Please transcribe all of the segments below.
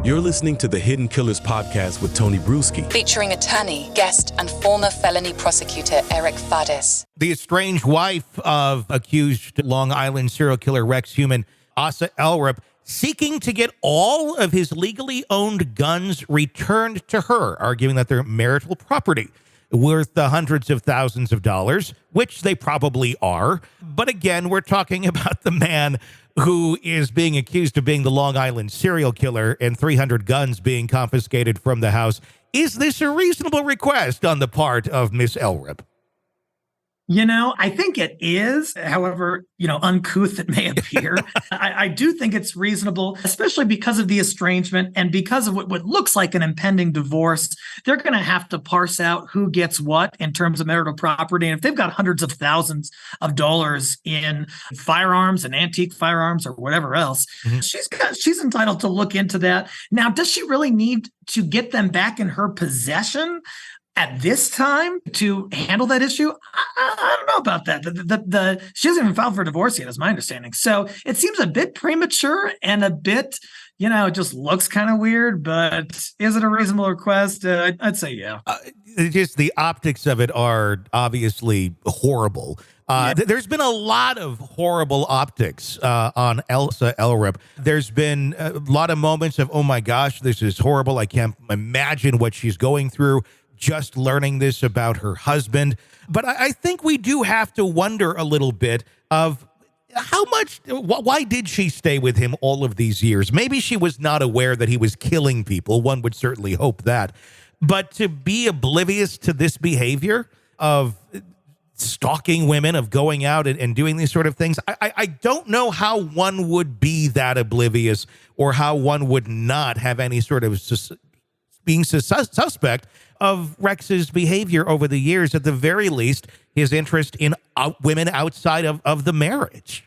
You're listening to the Hidden Killers podcast with Tony Brueski, featuring attorney, guest, and former felony prosecutor Eric Faddis. The estranged wife of accused Long Island serial killer Rex Heuermann, Asa Ellerup, seeking to get all of his legally owned guns returned to her, arguing that they're marital property worth the hundreds of thousands of dollars, which they probably are. But again, we're talking about the man who is being accused of being the Long Island serial killer and 300 guns being confiscated from the house. Is this a reasonable request on the part of Miss Ellerup? You know, I think it is, however, uncouth it may appear. I do think it's reasonable, especially because of the estrangement and because of what looks like an impending divorce. They're going to have to parse out who gets what in terms of marital property. And if they've got hundreds of thousands of dollars in firearms and antique firearms or whatever else, she's entitled to look into that. Now, does she really need to get them back in her possession at this time to handle that issue? I don't know about that. She hasn't even filed for divorce yet, is my understanding. So it seems a bit premature and a bit, it just looks kind of weird, but is it a reasonable request? I'd say yeah. Just the optics of it are obviously horrible. There's been a lot of horrible optics on Asa Ellerup. There's been a lot of moments of, oh my gosh, this is horrible. I can't imagine what she's going through just learning this about her husband. But I think we do have to wonder a little bit of why did she stay with him all of these years? Maybe she was not aware that he was killing people. One would certainly hope that. But to be oblivious to this behavior of stalking women, of going out and doing these sort of things, I don't know how one would be that oblivious or how one would not have any sort of being suspect of Rex's behavior over the years, at the very least, his interest in women outside of the marriage.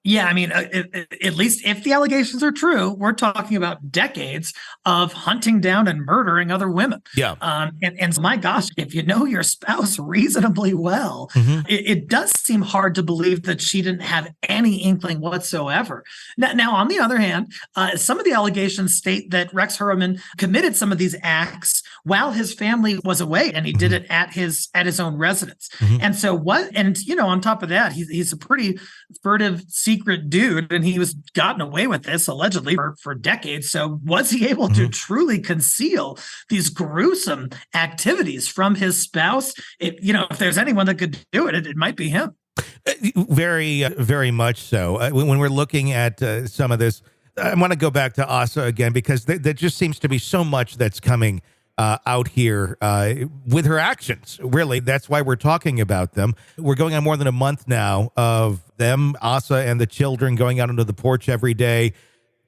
Yeah, I mean, at least if the allegations are true, we're talking about decades of hunting down and murdering other women. Yeah. And my gosh, if you know your spouse reasonably well, it does seem hard to believe that she didn't have any inkling whatsoever. Now, on the other hand, some of the allegations state that Rex Heuermann committed some of these acts while his family was away, and he did it at his own residence. And so on top of that, he's a pretty furtive, secret dude, and he was gotten away with this allegedly for decades. So was he able to truly conceal these gruesome activities from his spouse? If there's anyone that could do it, it might be him. Very, very much so. When we're looking at some of this, I want to go back to Asa again, because there just seems to be so much that's coming out here with her actions. Really, that's why we're talking about them. We're going on more than a month now of them, Asa and the children, going out onto the porch every day,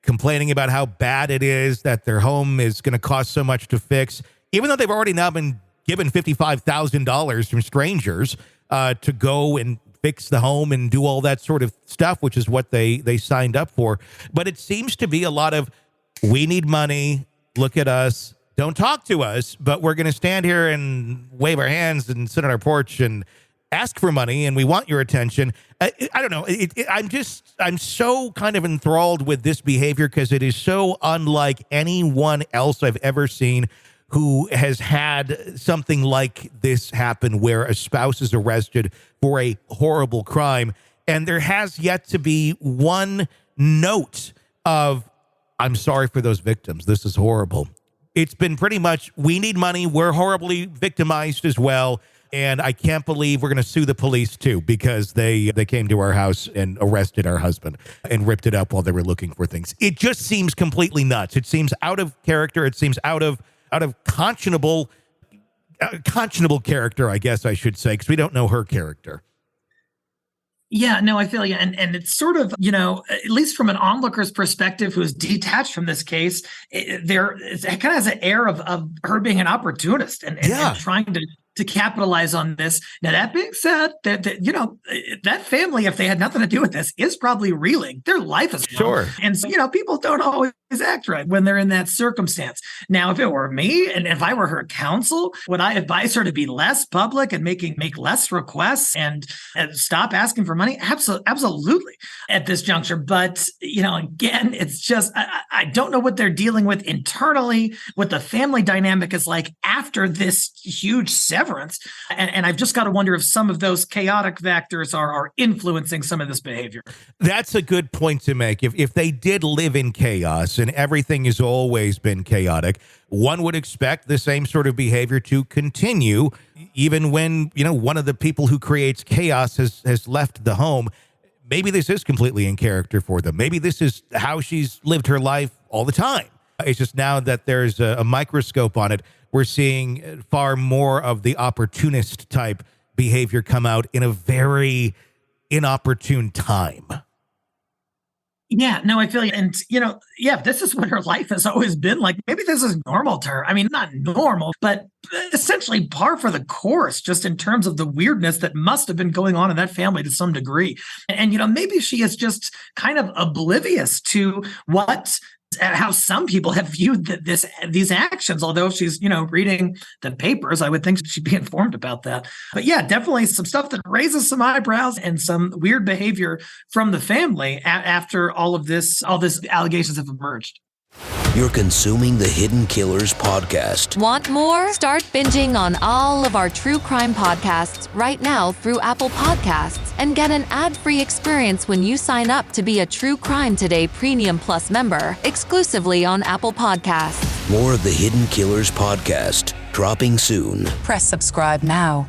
complaining about how bad it is, that their home is going to cost so much to fix, even though they've already now been given $55,000 from strangers to go and fix the home and do all that sort of stuff, which is what they signed up for. But it seems to be a lot of, we need money, look at us, don't talk to us, but we're going to stand here and wave our hands and sit on our porch and ask for money, and we want your attention. I don't know. I'm so kind of enthralled with this behavior because it is so unlike anyone else I've ever seen who has had something like this happen, where a spouse is arrested for a horrible crime, and there has yet to be one note of, I'm sorry for those victims. This is horrible. It's been pretty much, we need money. We're horribly victimized as well. And I can't believe we're going to sue the police, too, because they came to our house and arrested our husband and ripped it up while they were looking for things. It just seems completely nuts. It seems out of character. It seems out of conscionable character, I guess I should say, because we don't know her character. Yeah, no, I feel you. And it's sort of, at least from an onlooker's perspective who's detached from this case, it kind of has an air of her being an opportunist and trying to to capitalize on this. Now, that being said, that family, if they had nothing to do with this, is probably reeling. Their life is wrong. Sure. And so, people don't always act right when they're in that circumstance. Now, if it were me and if I were her counsel, would I advise her to be less public and make less requests and stop asking for money? Absolutely at this juncture. But, again, it's just, I don't know what they're dealing with internally, what the family dynamic is like after this huge severance. And I've just got to wonder if some of those chaotic factors are influencing some of this behavior. That's a good point to make. If they did live in chaos and everything has always been chaotic, one would expect the same sort of behavior to continue, even when, one of the people who creates chaos has left the home. Maybe this is completely in character for them. Maybe this is how she's lived her life all the time. It's just now that there's a microscope on it, we're seeing far more of the opportunist type behavior come out in a very inopportune time. Yeah, no, I feel you. And, this is what her life has always been like. Maybe this is normal to her. I mean, not normal, but essentially par for the course, just in terms of the weirdness that must have been going on in that family to some degree. And maybe she is just kind of oblivious to how some people have viewed these actions. Although if she's, reading the papers, I would think she'd be informed about that. But yeah, definitely some stuff that raises some eyebrows and some weird behavior from the family after all these allegations have emerged. You're consuming the Hidden Killers podcast. Want more? Start binging on all of our true crime podcasts right now through Apple Podcasts and get an ad-free experience when you sign up to be a True Crime Today Premium Plus member exclusively on Apple Podcasts. More of the Hidden Killers podcast dropping soon. Press subscribe now.